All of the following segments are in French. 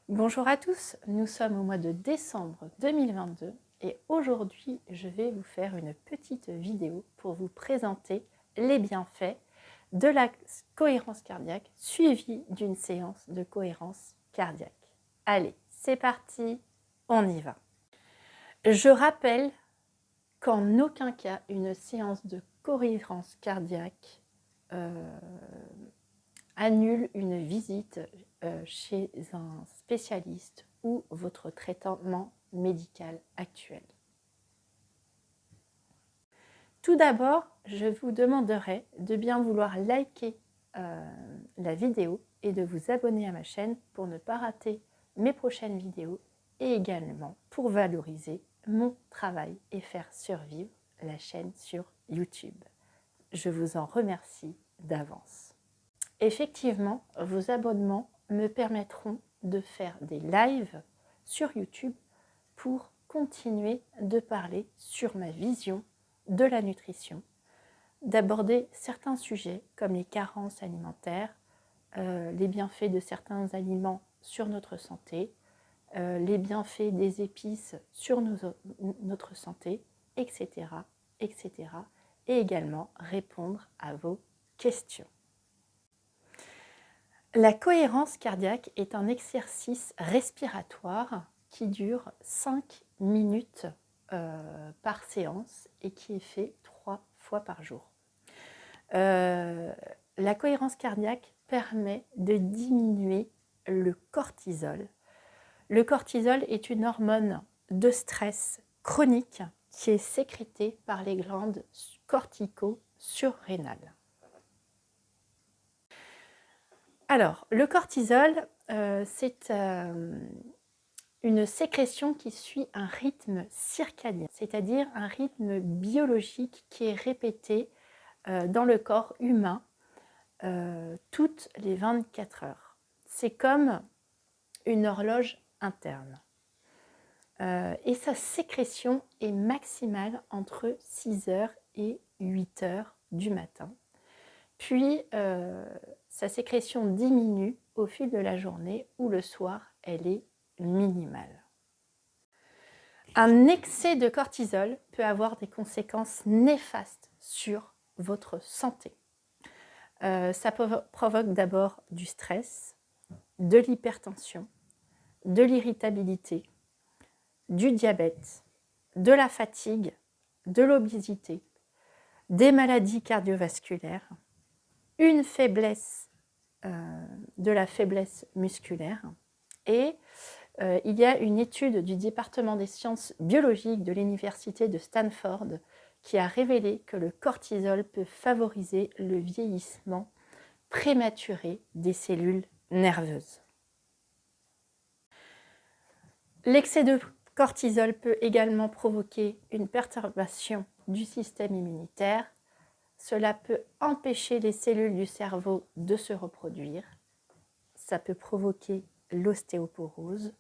Bonjour à tous, nous sommes au mois de décembre 2022 et aujourd'hui je vais vous faire une petite vidéo pour vous présenter les bienfaits de la cohérence cardiaque suivie d'une séance de cohérence cardiaque. Allez, c'est parti, on y va. Je rappelle qu'en aucun cas une séance de cohérence cardiaque annule une visite chez un spécialiste ou votre traitement médical actuel. Tout d'abord, je vous demanderai de bien vouloir liker la vidéo et de vous abonner à ma chaîne pour ne pas rater mes prochaines vidéos et également pour valoriser mon travail et faire survivre la chaîne sur YouTube. Je vous en remercie d'avance. Effectivement, vos abonnements me permettront de faire des lives sur YouTube pour continuer de parler sur ma vision de la nutrition, d'aborder certains sujets comme les carences alimentaires, les bienfaits de certains aliments sur notre santé, les bienfaits des épices sur notre santé, etc., etc. et également répondre à vos questions. La cohérence cardiaque est un exercice respiratoire qui dure 5 minutes par séance et qui est fait 3 fois par jour. La cohérence cardiaque permet de diminuer le cortisol. Le cortisol est une hormone de stress chronique qui est sécrétée par les glandes cortico-surrénales. Alors, le cortisol, c'est une sécrétion qui suit un rythme circadien, c'est-à-dire un rythme biologique qui est répété dans le corps humain toutes les 24 heures. C'est comme une horloge interne. Et sa sécrétion est maximale entre 6 heures et 8 heures du matin. Puis, sa sécrétion diminue au fil de la journée ou le soir, elle est minimale. Un excès de cortisol peut avoir des conséquences néfastes sur votre santé. Ça provoque d'abord du stress, de l'hypertension, de l'irritabilité, du diabète, de la fatigue, de l'obésité, des maladies cardiovasculaires, une faiblesse, de la faiblesse musculaire. Et il y a une étude du département des sciences biologiques de l'université de Stanford qui a révélé que le cortisol peut favoriser le vieillissement prématuré des cellules nerveuses. L'excès de cortisol peut également provoquer une perturbation du système immunitaire. Cela peut empêcher les cellules du cerveau de se reproduire. Ça peut provoquer l'ostéoporose.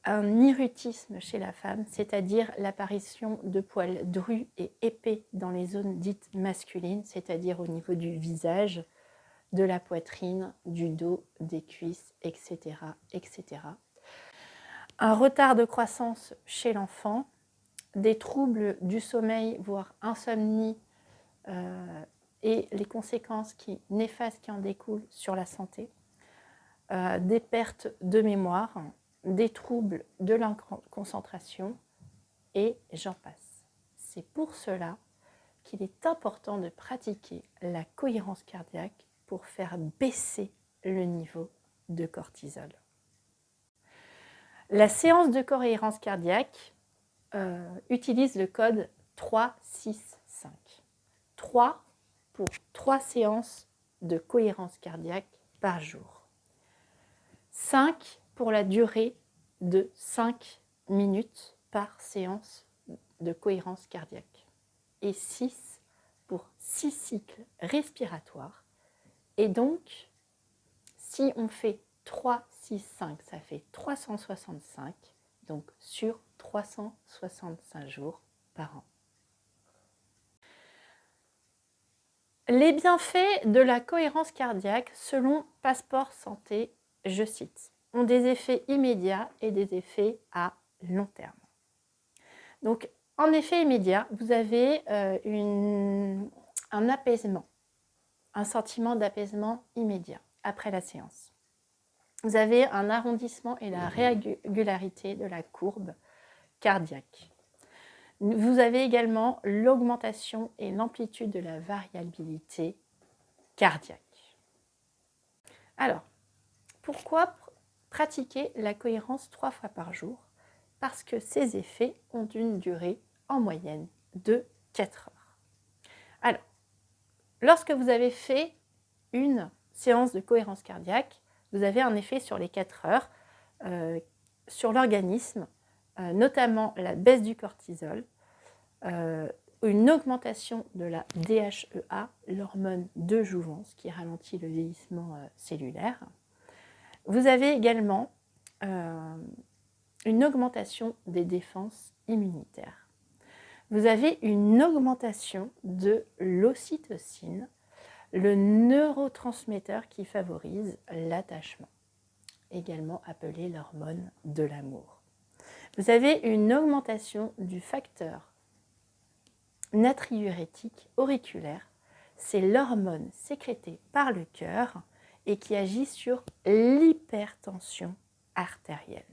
Un hirsutisme chez la femme, c'est-à-dire l'apparition de poils drus et épais dans les zones dites masculines, c'est-à-dire au niveau du visage, de la poitrine, du dos, des cuisses, etc., etc. Un retard de croissance chez l'enfant, des troubles du sommeil, voire insomnie, et les conséquences néfastes qui en découlent sur la santé, des pertes de mémoire, des troubles de la concentration, et j'en passe. C'est pour cela qu'il est important de pratiquer la cohérence cardiaque pour faire baisser le niveau de cortisol. La séance de cohérence cardiaque utilise le code 365. 3 pour 3 séances de cohérence cardiaque par jour. 5 pour la durée de 5 minutes par séance de cohérence cardiaque. Et 6 pour 6 cycles respiratoires. Et donc, si on fait 3, 6, 5, ça fait 365, donc sur 365 jours par an. Les bienfaits de la cohérence cardiaque selon Passeport Santé, je cite. ont des effets immédiats et des effets à long terme. Donc, en effet immédiat, vous avez un apaisement, un sentiment d'apaisement immédiat après la séance. Vous avez un arrondissement et la régularité de la courbe cardiaque. Vous avez également l'augmentation et l'amplitude de la variabilité cardiaque. Alors, pourquoi pratiquer la cohérence 3 fois par jour? Parce que ces effets ont une durée en moyenne de 4 heures. Alors, lorsque vous avez fait une séance de cohérence cardiaque, vous avez un effet sur les 4 heures sur l'organisme, notamment la baisse du cortisol, une augmentation de la DHEA, l'hormone de jouvence qui ralentit le vieillissement cellulaire. Vous avez également une augmentation des défenses immunitaires. Vous avez une augmentation de l'ocytocine, le neurotransmetteur qui favorise l'attachement, également appelé l'hormone de l'amour. Vous avez une augmentation du facteur natriurétique auriculaire, c'est l'hormone sécrétée par le cœur et qui agit sur l'hypertension artérielle.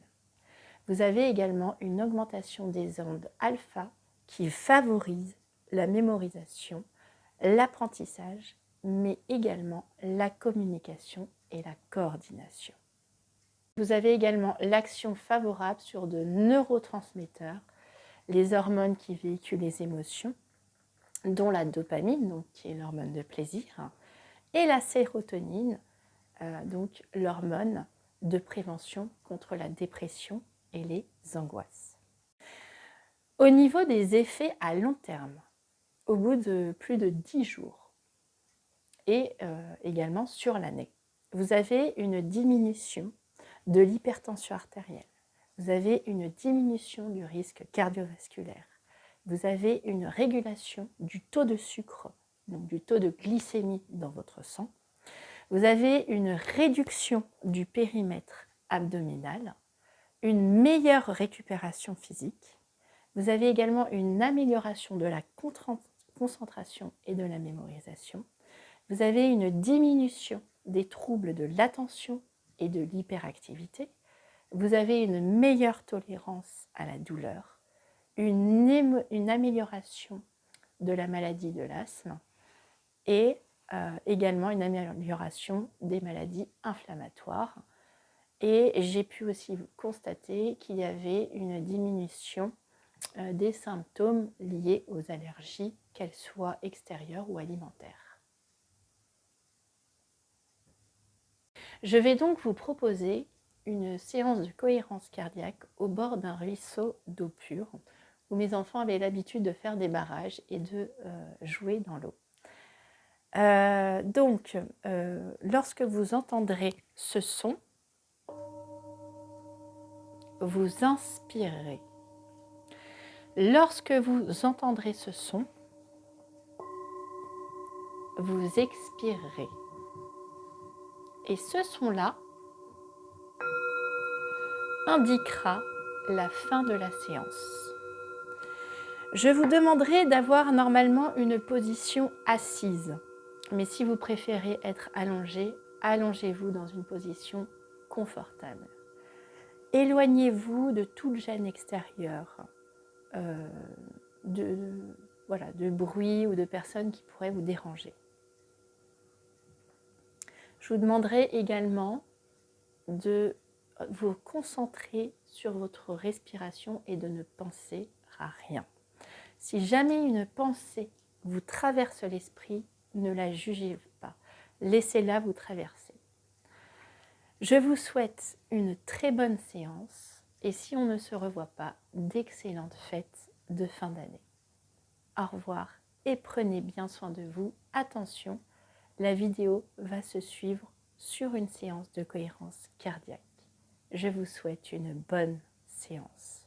Vous avez également une augmentation des ondes alpha qui favorise la mémorisation, l'apprentissage, mais également la communication et la coordination. Vous avez également l'action favorable sur de neurotransmetteurs, les hormones qui véhiculent les émotions, dont la dopamine, donc, qui est l'hormone de plaisir, et la sérotonine, donc l'hormone de prévention contre la dépression et les angoisses. Au niveau des effets à long terme, au bout de plus de 10 jours et également sur l'année, vous avez une diminution de l'hypertension artérielle, vous avez une diminution du risque cardiovasculaire, vous avez une régulation du taux de sucre, donc du taux de glycémie dans votre sang, vous avez une réduction du périmètre abdominal, une meilleure récupération physique, vous avez également une amélioration de la concentration et de la mémorisation, vous avez une diminution des troubles de l'attention et de l'hyperactivité, vous avez une meilleure tolérance à la douleur, une amélioration de la maladie de l'asthme et également une amélioration des maladies inflammatoires. Et j'ai pu aussi constater qu'il y avait une diminution des symptômes liés aux allergies, qu'elles soient extérieures ou alimentaires. Je vais donc vous proposer une séance de cohérence cardiaque au bord d'un ruisseau d'eau pure, où mes enfants avaient l'habitude de faire des barrages et de jouer dans l'eau. Lorsque vous entendrez ce son, vous inspirerez. Lorsque vous entendrez ce son, vous expirerez. Et ce son-là indiquera la fin de la séance. Je vous demanderai d'avoir normalement une position assise. Mais si vous préférez être allongé, allongez-vous dans une position confortable. Éloignez-vous de tout le gêne extérieur, de bruit ou de personnes qui pourraient vous déranger. Je vous demanderai également de vous concentrer sur votre respiration et de ne penser à rien. Si jamais une pensée vous traverse l'esprit, ne la jugez pas. Laissez-la vous traverser. Je vous souhaite une très bonne séance et si on ne se revoit pas, d'excellentes fêtes de fin d'année. Au revoir et prenez bien soin de vous. Attention, la vidéo va se suivre sur une séance de cohérence cardiaque. Je vous souhaite une bonne séance.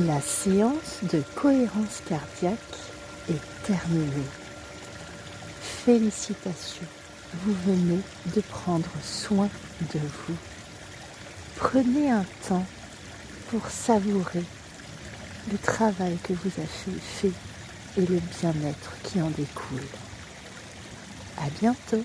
La séance de cohérence cardiaque est terminée. Félicitations, vous venez de prendre soin de vous. Prenez un temps pour savourer le travail que vous avez fait et le bien-être qui en découle. À bientôt.